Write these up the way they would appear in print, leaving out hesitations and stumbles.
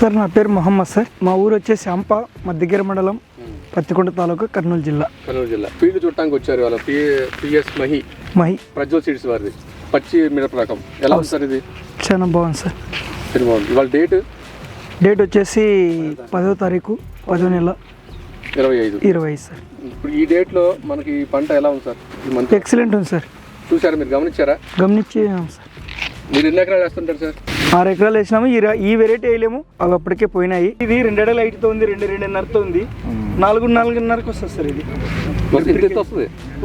Sir నా పేరు Mohammed sir. మా ఊరు వచ్చేసి అంప, మధ్యగిరి మండలం, పత్తికొండ తాలూకా, కర్నూలు జిల్లా. ఫీల్డ్ చూడటానికి వచ్చారు వాళ్ళ పిఎస్ మహి ప్రజ్వల్ సీడ్స్ వారిది పచ్చి మిరప రకం. ఎలా ఉంది సార్ ఇది? చాలా బాగుంది సార్. బాగుంది. ఇవాళ డేట్ వచ్చేసి 10వ తారీఖు 10వ నెల 20 సార్. ఇప్పుడు ఈ డేట్లో మనకి పంట ఎలా ఉంది సార్? ఎక్సలెంట్ ఉంది సార్. చూసారా, మీరు గమనించారా? గమనించాం సార్. మీరు ఎన్ని ఎకరాలు వేస్తుంటారు సార్? 6 ఎకరాలు వేసినాము. ఈ వెరైటీ వేయలేము, అవి అప్పటికే పోయినాయి. ఇది 2 అడుగుల హైట్తో ఉంది, 2.5తో ఉంది. 4.5కి వస్తుంది సార్. ఇది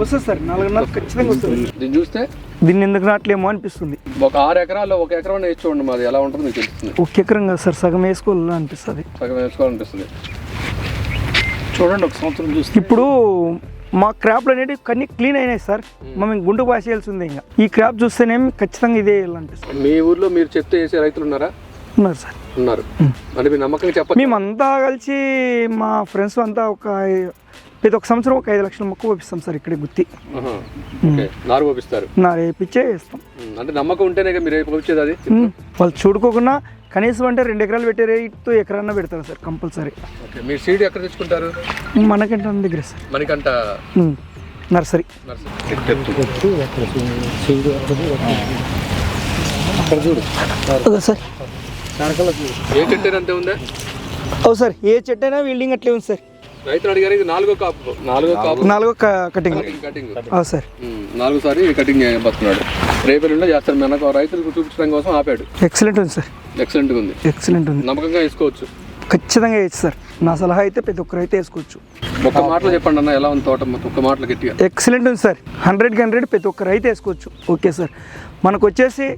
వస్తుంది సార్, 4.5 ఖచ్చితంగా వస్తుంది. దీన్ని చూస్తే దీన్ని ఎందుకు నాట్లేమో అనిపిస్తుంది. ఒక 6 ఎకరాల్లో 1 ఎకరం వేసి చూడండి, మాది ఎలా ఉంటుందో మీకు తెలుస్తుంది. 1 ఎకరం కాదు సార్, సగం వేసుకోవాలని అనిపిస్తుంది. చూడండి ఒక సంవత్సరం చూస్తే. ఇప్పుడు మా క్రాప్లు అనేవి కన్నీ క్లీన్ అయినాయి సార్. మేము గుండు పాసేయాల్సి ఉంది. ఇంకా ఈ క్రాప్ చూస్తేనేమి ఖచ్చితంగా ఇదే వేయాలనిపిస్తుంది. మీ ఊర్లో మీరు చెప్తే వేసే రైతులు ఉన్నారా? ఉన్నారు సార్, ఉన్నారు. అంటే మీ నమ్మకంగా చెప్పండి. మేమంతా కలిసి మా ఫ్రెండ్స్ అంతా ప్రతి ఒక్క సంవత్సరం 5 లక్షల మొక్క పంపిస్తాం సార్. ఇక్కడ గుత్తి నారు పంపిస్తారు, నారు వేయించే వేస్తాం. అంటే నమ్మకం ఉంటేనే మీరు పంపించేది. అది వాళ్ళు చూడుకోకుండా కనీసం అంటే 2 ఎకరాలు పెట్టే రేటుతో ఎకరాన్న పెడతారు సార్ కంపల్సరీ. మీరు సీడ్ ఎక్కడ తెచ్చుకుంటారు? మనకంట దగ్గర సార్, మనకంట నర్సరీ. సార్ ఏ చెట్టు అంతే ఉందా? అవును సార్, ఏ చెట్టు అయినా వీల్డింగ్ అట్లే ఉంది సార్. రైతులు అడిగారు, ఇది 4వ కటింగ్. అవును సార్, 4సారి కటింగ్ చేయబోతున్నాడు. రేపల్లిలో చేస్తారు. మనకు రైతులకు చూపించడం కోసం ఆపాడు. ఎక్సలెంట్ ఉంది సార్. ఎక్సలెంట్గా ఉంది. ఎక్సలెంట్ ఉంది. నమ్మకంగా వేసుకోవచ్చు. ఖచ్చితంగా వేయచ్చు సార్. నా సలహా అయితే ప్రతి ఒక్కరు అయితే వేసుకోవచ్చు. ఒక్క మాటలో చెప్పండి అన్న, ఎలా ఉంది తోట? ఒక్క మాటలో గట్టిగా. ఎక్సలెంట్ ఉంది సార్. 100కి 100 ప్రతి ఒక్కరు అయితే వేసుకోవచ్చు. Okay sir. మనకు వచ్చేసి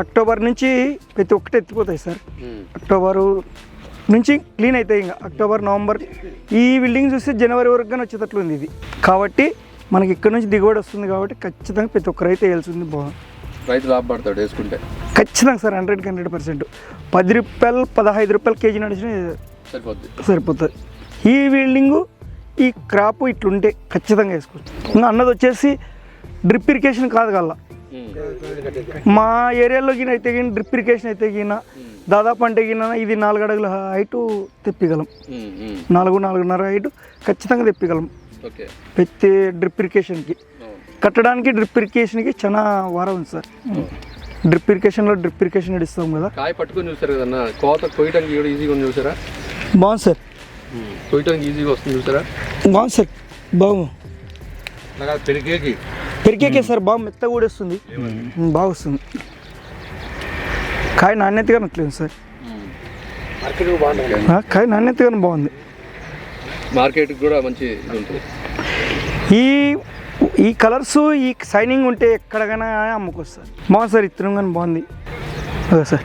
అక్టోబర్ నుంచి ప్రతి ఒక్కటి ఎత్తిపోతాయి సార్. అక్టోబరు నుంచి క్లీన్ అవుతాయి. ఇంకా అక్టోబర్, నవంబర్ ఈ బిల్డింగ్ చూస్తే జనవరి వరకు కానీ వచ్చేటట్లు ఉంది ఇది. కాబట్టి మనకి ఇక్కడ నుంచి దిగుబడి వస్తుంది. కాబట్టి ఖచ్చితంగా ప్రతి ఒక్కరు అయితే వేయాల్సింది. బాగుంది. రైతు లాభపడతాడు వేసుకుంటే ఖచ్చితంగా సార్. 100కి 100%. 10 రూపాయలు 15 రూపాయలు కేజీ నడిచిన సరిపోతుంది. ఈ బిల్డింగు ఈ క్రాప్ ఇట్లుంటే ఖచ్చితంగా వేసుకోవచ్చు. ఇంకా అన్నది వచ్చేసి డ్రిప్ ఇరిగేషన్ కాదు కల్లా. మా ఏరియాలో గిన అయితే గిన డ్రిప్ ఇరిగేషన్ అయితే గిన దాదాపు అంటే గిన ఇది 4 అడుగుల హైటు తెప్పిగలం. 4.5 హైటు ఖచ్చితంగా తెప్పిగలం. ప్రతి డ్రిప్ ఇరిగేషన్కి కట్టడానికి డ్రిప్ ఇరిగేషన్కి చాలా వారం ఉంది సార్. డ్రిప్ ఇరిగేషన్ ఇస్తాం కదా. కాయ పట్టుకొని చూసారు కదన్నా, కోత కొయ్యడానికి ఈజీగా ఉంది చూసారా? బాగుంది సార్. కొయ్యడానికి ఈజీగా వస్తుంది చూసారా? బాగుంది సార్. బాగుంది. పెరికేకే సార్. బాగా మెత్తగా కూడా వస్తుంది. బాగా వస్తుంది. కాయ నాణ్యతగా నట్లేదు సార్. కాయ నాణ్యతగానే బాగుంది. మార్కెట్కి కూడా మంచి ఇది ఉంటుంది. ఈ కలర్స్ ఈ షైనింగ్ ఉంటే ఎక్కడికైనా అమ్ముకోవచ్చు సార్. బాగుంది సార్. ఇత్తనం కానీ బాగుంది. అదే సార్.